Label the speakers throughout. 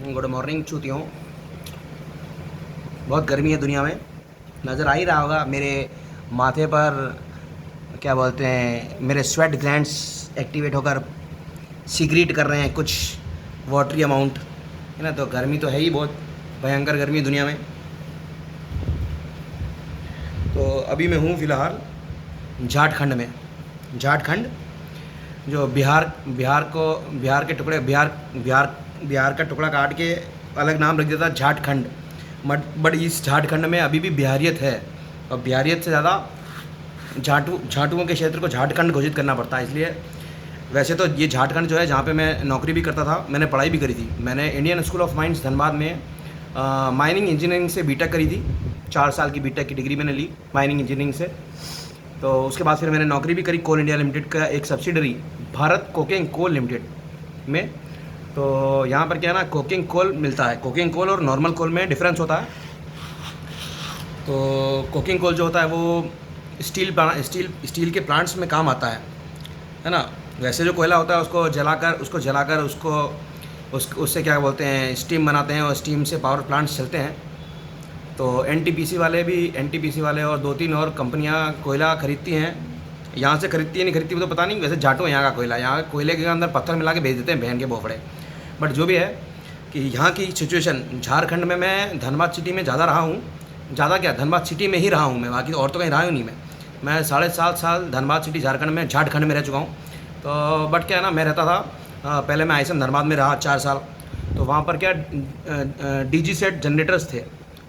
Speaker 1: Good morning चूतियों। बहुत गर्मी है दुनिया में, नज़र आ ही रहा होगा मेरे माथे पर। क्या बोलते हैं, मेरे स्वेट ग्लैंड्स एक्टिवेट होकर सीक्रेट कर रहे हैं कुछ वाटरी अमाउंट, है ना। तो गर्मी तो है ही, बहुत भयंकर गर्मी है दुनिया में। तो अभी मैं हूँ फ़िलहाल झारखंड में। झारखंड जो बिहार के टुकड़े, बिहार का टुकड़ा काट के अलग नाम रख दिया था झारखंड। बट इस झारखंड में अभी भी बिहारियत है, और बिहारियत से ज़्यादा झाटुओं के क्षेत्र को झारखंड घोषित करना पड़ता है। इसलिए वैसे तो ये झारखंड जो है, जहाँ पे मैं नौकरी भी करता था, मैंने पढ़ाई भी करी थी। मैंने Indian School of Mines Dhanbad में माइनिंग इंजीनियरिंग से बीटेक करी थी। 4 साल की बीटेक की डिग्री मैंने ली माइनिंग इंजीनियरिंग से। तो उसके बाद फिर मैंने नौकरी भी करी कोल इंडिया लिमिटेड का एक subsidiary Bharat coking coal limited में। तो यहाँ पर क्या है ना, कोकिंग कोल मिलता है। कोकिंग कोल और नॉर्मल कोल में डिफरेंस होता है। तो कोकिंग कोल जो होता है वो स्टील के प्लांट्स में काम आता है ना। वैसे जो कोयला होता है उसको जलाकर उससे क्या बोलते हैं, स्टीम बनाते हैं, और स्टीम से पावर प्लांट्स चलते हैं। तो एनटीपीसी वाले और 2-3 और कंपनियां कोयला खरीदती हैं। यहाँ से खरीदती है नहीं खरीदती वो तो पता नहीं, वैसे झाटो यहाँ का कोयला, यहाँ कोयले के अंदर पत्थर मिला के भेज देते हैं बहन के बोफड़े। बट जो भी है कि यहाँ की सिचुएशन झारखंड में, मैं धनबाद सिटी में ज़्यादा रहा हूँ। ज़्यादा क्या, धनबाद सिटी में ही रहा हूँ मैं, बाकी और तो कहीं रहा हूँ नहीं। मैं 7.5 साल धनबाद सिटी झारखंड में रह चुका हूँ। तो बट क्या है ना, मैं रहता था पहले मैं आईएसएम धनबाद में रहा 4 साल। तो वहाँ पर क्या डीजी सेट जनरेटर्स थे,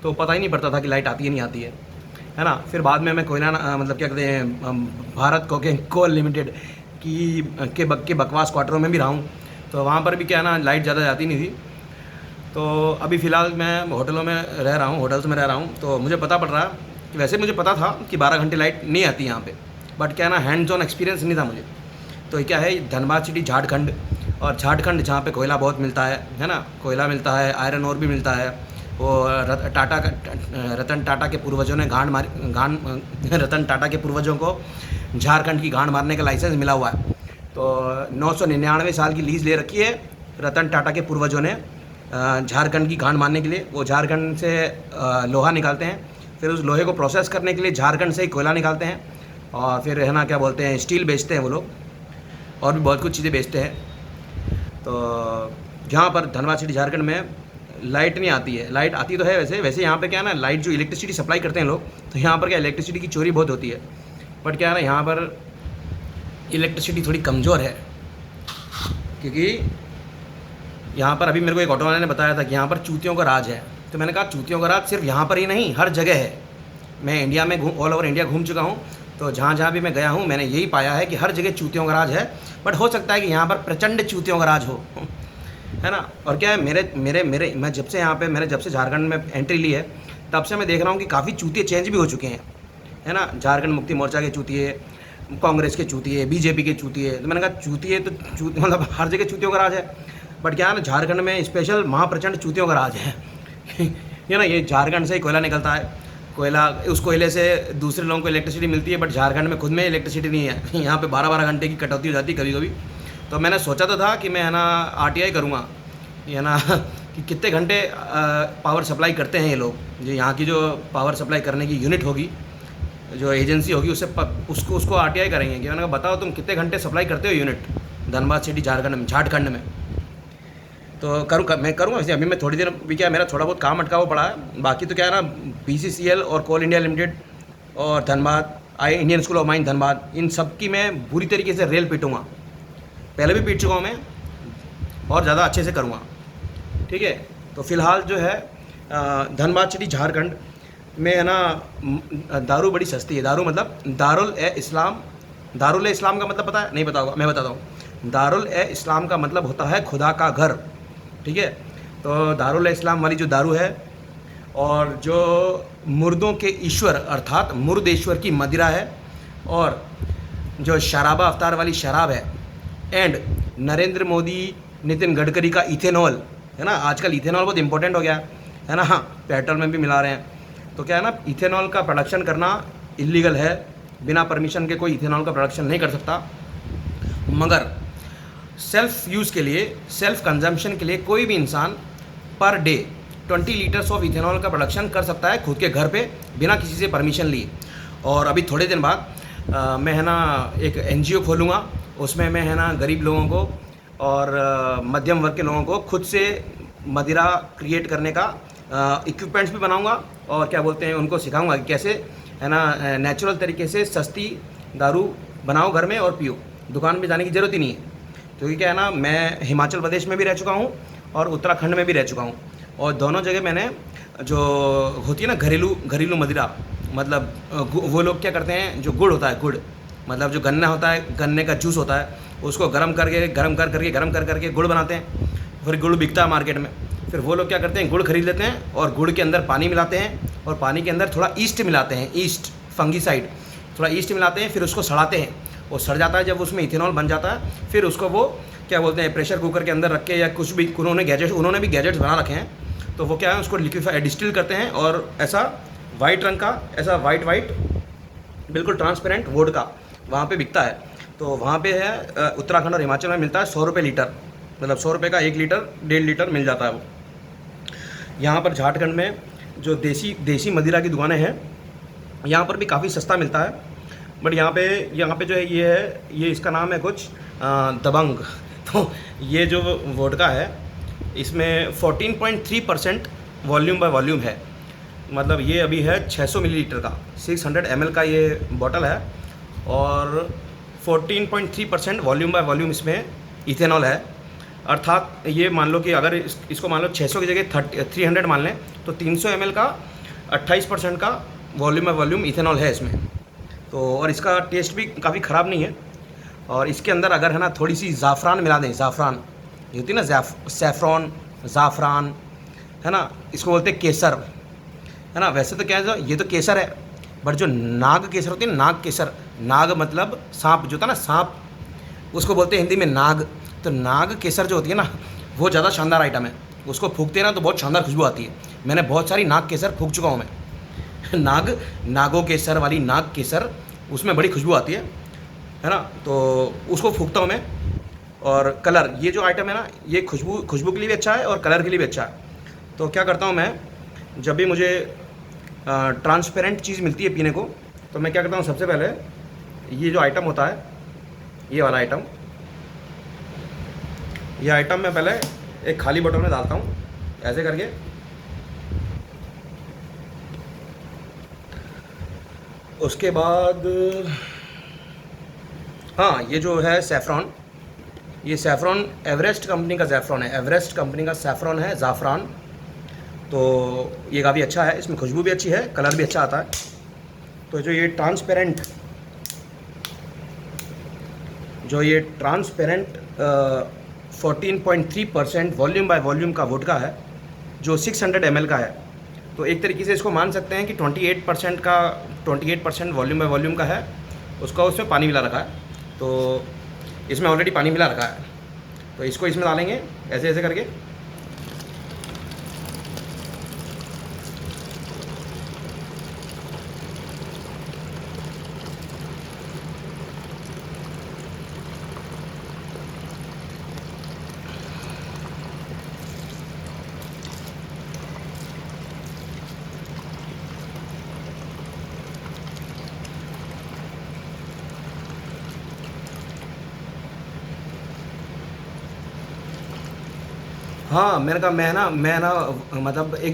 Speaker 1: तो पता ही नहीं पड़ता था कि लाइट आती है नहीं आती है ना। फिर बाद में मैं कोयला मतलब क्या कहते हैं, भारत कोकिंग कोल लिमिटेड के बकवास क्वार्टरों में भी रहा हूँ। तो वहाँ पर भी क्या है ना, लाइट ज़्यादा जाती नहीं थी। तो अभी फ़िलहाल मैं होटल्स में रह रहा हूँ। तो मुझे पता पड़ रहा है कि वैसे मुझे पता था कि 12 घंटे लाइट नहीं आती यहाँ पे, बट क्या है ना, हैंड्स ऑन एक्सपीरियंस नहीं था मुझे। तो क्या है, धनबाद सिटी झारखंड, और झारखंड जहाँ पे कोयला बहुत मिलता है ना। कोयला मिलता है, आयरन ओर भी मिलता है। वो रतन टाटा के पूर्वजों ने रतन टाटा के पूर्वजों को झारखंड की गांड मारने का लाइसेंस मिला हुआ है। तो 999 साल की लीज़ ले रखी है रतन टाटा के पूर्वजों ने झारखंड की गांड मारने के लिए। वो झारखंड से लोहा निकालते हैं, फिर उस लोहे को प्रोसेस करने के लिए झारखंड से ही कोयला निकालते हैं, और फिर है ना क्या बोलते हैं, स्टील बेचते हैं वो लोग, और भी बहुत कुछ चीज़ें बेचते हैं। तो यहाँ पर धनबाद सिटी झारखंड में लाइट नहीं आती है। लाइट आती तो है वैसे यहाँ पे क्या है ना, लाइट जो इलेक्ट्रिसिटी सप्लाई करते हैं लोग, तो यहाँ पर क्या इलेक्ट्रिसिटी की चोरी बहुत होती है। बट क्या है ना, यहाँ पर इलेक्ट्रिसिटी थोड़ी कमज़ोर है, क्योंकि यहाँ पर अभी मेरे को एक ऑटो वाले ने बताया था कि यहाँ पर चूतियों का राज है। तो मैंने कहा चूतियों का राज सिर्फ यहाँ पर ही नहीं, हर जगह है। मैं इंडिया में ऑल ओवर इंडिया घूम चुका हूँ, तो जहाँ भी मैं गया हूँ मैंने यही पाया है कि हर जगह चूतियों का राज है। बट हो सकता है कि यहाँ पर प्रचंड चूतियों का राज हो, है ना। और क्या है, मैं जब से झारखंड में एंट्री ली है, तब से मैं देख रहा हूँ कि काफ़ी चूतिए चेंज भी हो चुके हैं, है ना। झारखंड मुक्ति मोर्चा के चूतिए, कांग्रेस के चूतिए, बीजेपी के चूतिए। तो मैंने कहा चूतिए तो मतलब हर जगह चूतियों का राज है। बट क्या है ना, झारखंड में स्पेशल महाप्रचंड चूतियों का राज है ये ना, ये झारखंड से ही कोयला निकलता है। उस कोयले से दूसरे लोगों को इलेक्ट्रिसिटी मिलती है, बट झारखंड में खुद में इलेक्ट्रिसिटी नहीं है। यहाँ पे 12-12 घंटे की कटौती हो जाती है कभी कभी। तो मैंने सोचा तो था कि मैं है ना आरटीआई करूँगा, है ना कि कितने घंटे पावर सप्लाई करते हैं ये लोग। जो यहाँ की जो पावर सप्लाई करने की यूनिट होगी, जो एजेंसी होगी, उसको आरटीआई करेंगे कि मैंने कहा बताओ तुम कितने घंटे सप्लाई करते हो यूनिट धनबाद सिटी झारखंड में। तो मैं करूँगा वैसे। अभी मैं थोड़ी देर भी क्या, मेरा थोड़ा बहुत काम अटका हुआ पड़ा है। बाकी तो क्या है ना, बीसीसीएल और कोल इंडिया लिमिटेड और Dhanbad Indian School of Mines Dhanbad, इन सब की मैं बुरी तरीके से रेल पीटूँगा। पहले भी पीट चुका हूँ मैं, और ज़्यादा अच्छे से करूँगा, ठीक है। तो फ़िलहाल जो है धनबाद सिटी झारखंड में है ना, दारू बड़ी सस्ती है। दारू मतलब दारुल इस्लाम का मतलब पता है? नहीं पता होगा, मैं बताता हूँ। दारुल इस्लाम का मतलब होता है खुदा का घर, ठीक है। तो दारुल इस्लाम वाली जो दारू है, और जो मुर्दों के ईश्वर अर्थात मुर्देश्वर की मदिरा है, और जो शराबा अवतार वाली शराब है, एंड नरेंद्र मोदी नितिन गडकरी का इथेनॉल, है ना। आजकल इथेनॉल बहुत इंपॉर्टेंट हो गया है ना। हाँ, पेट्रोल में भी मिला रहे हैं। तो क्या है ना, इथेनॉल का प्रोडक्शन करना इलीगल है। बिना परमिशन के कोई इथेनॉल का प्रोडक्शन नहीं कर सकता। मगर सेल्फ यूज़ के लिए, सेल्फ कंजम्पशन के लिए कोई भी इंसान per day 20 litres of ethanol का प्रोडक्शन कर सकता है खुद के घर पे बिना किसी से परमिशन लिए। और अभी थोड़े दिन बाद मैं है ना एक एनजीओ खोलूँगा, उसमें मैं है ना गरीब लोगों को और मध्यम वर्ग के लोगों को खुद से मदिरा क्रिएट करने का इक्विपमेंट्स भी बनाऊंगा और क्या बोलते हैं उनको सिखाऊंगा कि कैसे है ना नेचुरल तरीके से सस्ती दारू बनाओ घर में और पियो, दुकान में जाने की ज़रूरत ही नहीं है। क्योंकि क्या है ना, मैं हिमाचल प्रदेश में भी रह चुका हूँ और उत्तराखंड में भी रह चुका हूँ, और दोनों जगह मैंने जो होती है ना घरेलू मदिरा, मतलब वो लोग क्या करते हैं, जो गुड़ होता है, गुड़ मतलब जो गन्ना होता है, गन्ने का जूस होता है, उसको गर्म कर करके गुड़ बनाते हैं। फिर गुड़ बिकता है मार्केट में। फिर वो लोग क्या करते हैं, गुड़ खरीद लेते हैं और गुड़ के अंदर पानी मिलाते हैं और पानी के अंदर थोड़ा ईस्ट मिलाते हैं, ईस्ट फंगीसाइड, थोड़ा ईस्ट मिलाते हैं, फिर उसको सड़ाते हैं। वो सड़ जाता है, जब उसमें इथेनॉल बन जाता है, फिर उसको वो क्या बोलते हैं प्रेशर कुकर के अंदर रख के या कुछ भी उन्होंने भी गैजेट्स बना रखे हैं, तो वो क्या है उसको लिक्विफाई डिस्टिल करते हैं और ऐसा वाइट रंग का, ऐसा वाइट बिल्कुल ट्रांसपेरेंट वोडका वहाँ पे बिकता है। तो वहाँ पे है उत्तराखंड और हिमाचल में मिलता है 100 रुपये लीटर, मतलब 100 रुपये का 1 लीटर 1.5 लीटर मिल जाता है वो। यहाँ पर झारखंड में जो देसी मदिरा की दुकानें हैं, यहाँ पर भी काफ़ी सस्ता मिलता है। बट यहाँ पे जो है ये इसका नाम है कुछ दबंग। तो ये जो वोडका है इसमें 14.3% वॉल्यूम बाय वॉल्यूम है, मतलब ये अभी है 600 मिलीलीटर का, 600 ml का ये बॉटल है और 14.3% वॉल्यूम बाय वॉल्यूम इसमें इथेनॉल है। अर्थात ये मान लो कि अगर इसको मान लो 600 की जगह 300 मान लें तो 300 ml का 28% का वॉल्यूम बाय वॉल्यूम इथेनॉल है इसमें। तो और इसका टेस्ट भी काफ़ी ख़राब नहीं है। और इसके अंदर अगर है ना थोड़ी सी ज़ाफ़रान मिला दें, ज़ाफ़रान ये होती है ना, सैफ़रॉन, ज़ाफ़रान है ना, इसको बोलते हैं केसर, है ना। वैसे तो क्या है, ये तो केसर है, बट जो नाग केसर होती है ना, नाग केसर, नाग मतलब सांप जो होता है ना, सांप, उसको बोलते हैं हिंदी में नाग। तो नाग केसर जो होती है ना, वो ज़्यादा शानदार आइटम है। उसको फूकते हैं ना तो बहुत शानदार खुशबू आती है। मैंने बहुत सारी नाग केसर फूक चुका हूँ मैं। नागो केसर वाली नाग केसर, उसमें बड़ी खुशबू आती है ना। तो उसको फूकता हूँ मैं। और कलर, ये जो आइटम है ना, ये खुशबू के लिए भी अच्छा है और कलर के लिए भी अच्छा है। तो क्या करता हूँ मैं, जब भी मुझे ट्रांसपेरेंट चीज़ मिलती है पीने को, तो मैं क्या करता हूँ, सबसे पहले ये जो आइटम होता है, ये वाला आइटम, ये आइटम मैं पहले एक खाली बोतल में डालता हूँ ऐसे करके। उसके बाद हाँ, ये जो है सैफ़रॉन, ये सैफ़रॉन एवरेस्ट कंपनी का सैफ़रॉन है, एवरेस्ट कंपनी का सैफ़रॉन है, ज़ाफ़रान। तो ये काफ़ी अच्छा है, इसमें खुशबू भी अच्छी है, कलर भी अच्छा आता है। तो जो ये ट्रांसपेरेंट 14.3% वॉल्यूम बाय वॉल्यूम का वोडका है, जो 600 ml का है, तो एक तरीके से इसको मान सकते हैं कि 28% वॉल्यूम बाय वॉल्यूम का है। उसका उसमें पानी मिला रखा है, तो इसमें ऑलरेडी पानी मिला रखा है। तो इसको इसमें डालेंगे ऐसे ऐसे करके। हाँ, मैंने कहा मैं ना मतलब ये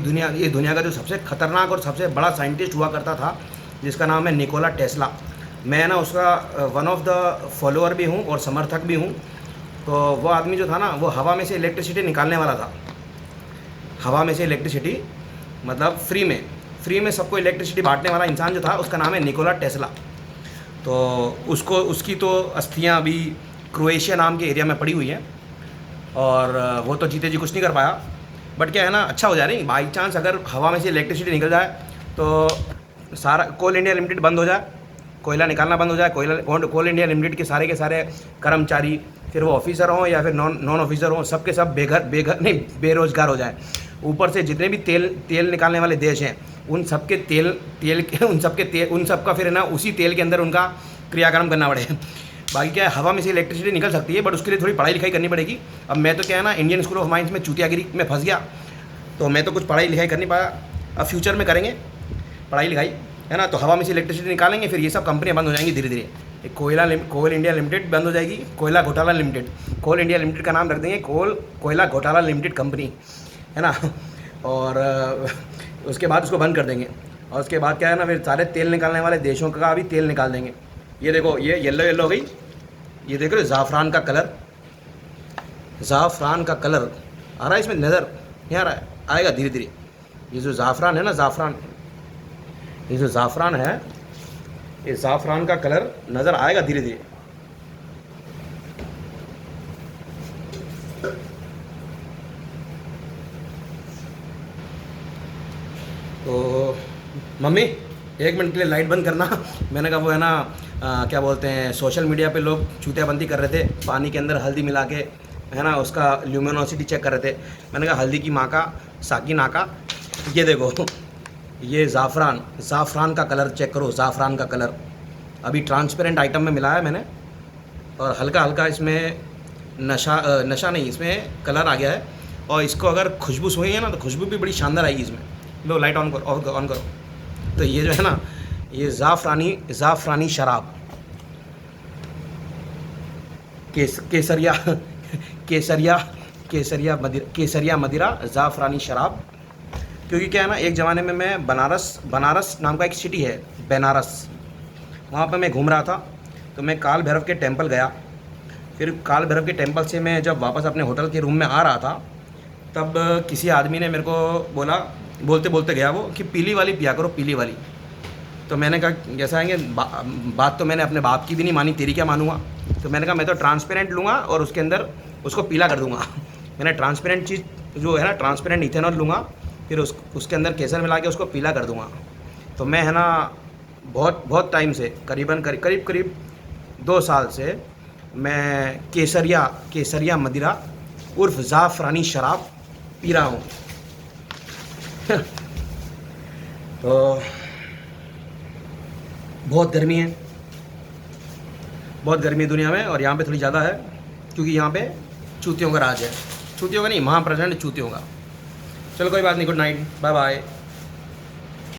Speaker 1: दुनिया का जो सबसे ख़तरनाक और सबसे बड़ा साइंटिस्ट हुआ करता था, जिसका नाम है निकोला टेस्ला। मैं ना उसका वन ऑफ द फॉलोअर भी हूँ और समर्थक भी हूँ। तो वो आदमी जो था ना, वो हवा में से इलेक्ट्रिसिटी निकालने वाला था। हवा में से इलेक्ट्रिसिटी मतलब फ्री में सबको इलेक्ट्रिसिटी बांटने वाला इंसान जो था, उसका नाम है निकोला टेस्ला। तो उसकी तो अस्थियाँ अभी क्रोएशिया नाम के एरिया में पड़ी हुई हैं और वो तो जीते जी कुछ नहीं कर पाया। बट क्या है ना, अच्छा हो जाए नहीं, बाई चांस अगर हवा में से इलेक्ट्रिसिटी निकल जाए तो सारा कोल इंडिया लिमिटेड बंद हो जाए, कोयला निकालना बंद हो जाए, कोल इंडिया लिमिटेड के सारे कर्मचारी, फिर वो ऑफिसर हों या फिर नॉन ऑफिसर हों, सब के सब बेरोजगार हो जाए। ऊपर से जितने भी तेल निकालने वाले देश हैं, उन सब का फिर है ना उसी तेल के अंदर उनका क्रियाक्रम करना पड़े। बाकी क्या है, हवा में से इलेक्ट्रिसिटी निकल सकती है, बट उसके लिए थोड़ी पढ़ाई लिखाई करनी पड़ेगी। अब मैं तो क्या है ना, इंडियन स्कूल ऑफ माइंस में चूतियागिरी में फंस गया। तो मैं तो कुछ पढ़ाई लिखाई कर नहीं पाया, अब फ्यूचर में करेंगे पढ़ाई लिखाई, है ना। तो हवा में से इलेक्ट्रिसिटी निकालेंगे, फिर ये सब कंपनियाँ बंद हो जाएंगी धीरे धीरे। एक कोल इंडिया लिमिटेड बंद हो जाएगी, कोयला घोटाला लिमिटेड, कोल इंडिया लिमिटेड का नाम रख देंगे कोयला घोटाला लिमिटेड कंपनी, है ना। और उसके बाद उसको बंद कर देंगे, और उसके बाद क्या है ना, फिर सारे तेल निकालने वाले देशों का भी तेल निकाल देंगे। ये देखो, ये येलो येलो हो गई, ये देख रहे हो ज़ाफ़रान का कलर, ज़ाफ़रान का कलर आ रहा है इसमें, नज़र नहीं आ रहा है, आएगा धीरे धीरे। ये जो ज़ाफ़रान है ना, ज़ाफ़रान, ये जो ज़ाफ़रान है, ये ज़ाफ़रान का कलर नज़र आएगा धीरे धीरे। तो मम्मी 1 मिनट के लिए लाइट बंद करना। मैंने कहा वो है ना क्या बोलते हैं, सोशल मीडिया पे लोग चूतियाबंदी कर रहे थे, पानी के अंदर हल्दी मिला के, है ना, उसका ल्यूमिनोसिटी चेक कर रहे थे। मैंने कहा हल्दी की माँ का साकी नाका, ये देखो, ये ज़ाफ़रान का कलर चेक करो, ज़ाफ़रान का कलर अभी ट्रांसपेरेंट आइटम में मिलाया है मैंने, और हल्का हल्का इसमें नशा नहीं, इसमें कलर आ गया है। और इसको अगर खुशबू सूंघेंगे ना, तो खुशबू भी बड़ी शानदार आएगी इसमें। लो लाइट ऑन करो। तो ये जो है ना, ये ज़ाफ़रानी शराब, केसरिया मदिरा ज़ाफ़रानी शराब। क्योंकि क्या है ना, एक ज़माने में मैं बनारस नाम का एक सिटी है, बनारस, वहाँ पे मैं घूम रहा था। तो मैं काल भैरव के टेंपल गया, फिर काल भैरव के टेंपल से मैं जब वापस अपने होटल के रूम में आ रहा था, तब किसी आदमी ने मेरे को बोला, बोलते बोलते गया वो, कि पीली वाली पिया करो, पीली वाली। तो मैंने कहा जैसा आएंगे, बात तो मैंने अपने बाप की भी नहीं मानी, तेरी क्या मानूंगा। तो मैंने कहा मैं तो ट्रांसपेरेंट लूँगा और उसके अंदर उसको पीला कर दूँगा। मैंने ट्रांसपेरेंट चीज़ जो है ना, ट्रांसपेरेंट इथेनॉल लूँगा, फिर उसके अंदर केसर मिला के उसको पीला कर दूँगा। तो मैं है ना बहुत टाइम से, करीब 2 साल से मैं केसरिया मदिरा उर्फ ज़ाफ़रानी शराब पी रहा हूँ। तो बहुत गर्मी है दुनिया में, और यहाँ पे थोड़ी ज़्यादा है, क्योंकि यहाँ पे चूतियों का राज है। चूतियों का नहीं, महाप्रचंड चूतियों का। चलो कोई बात नहीं, गुड नाइट, बाय बाय।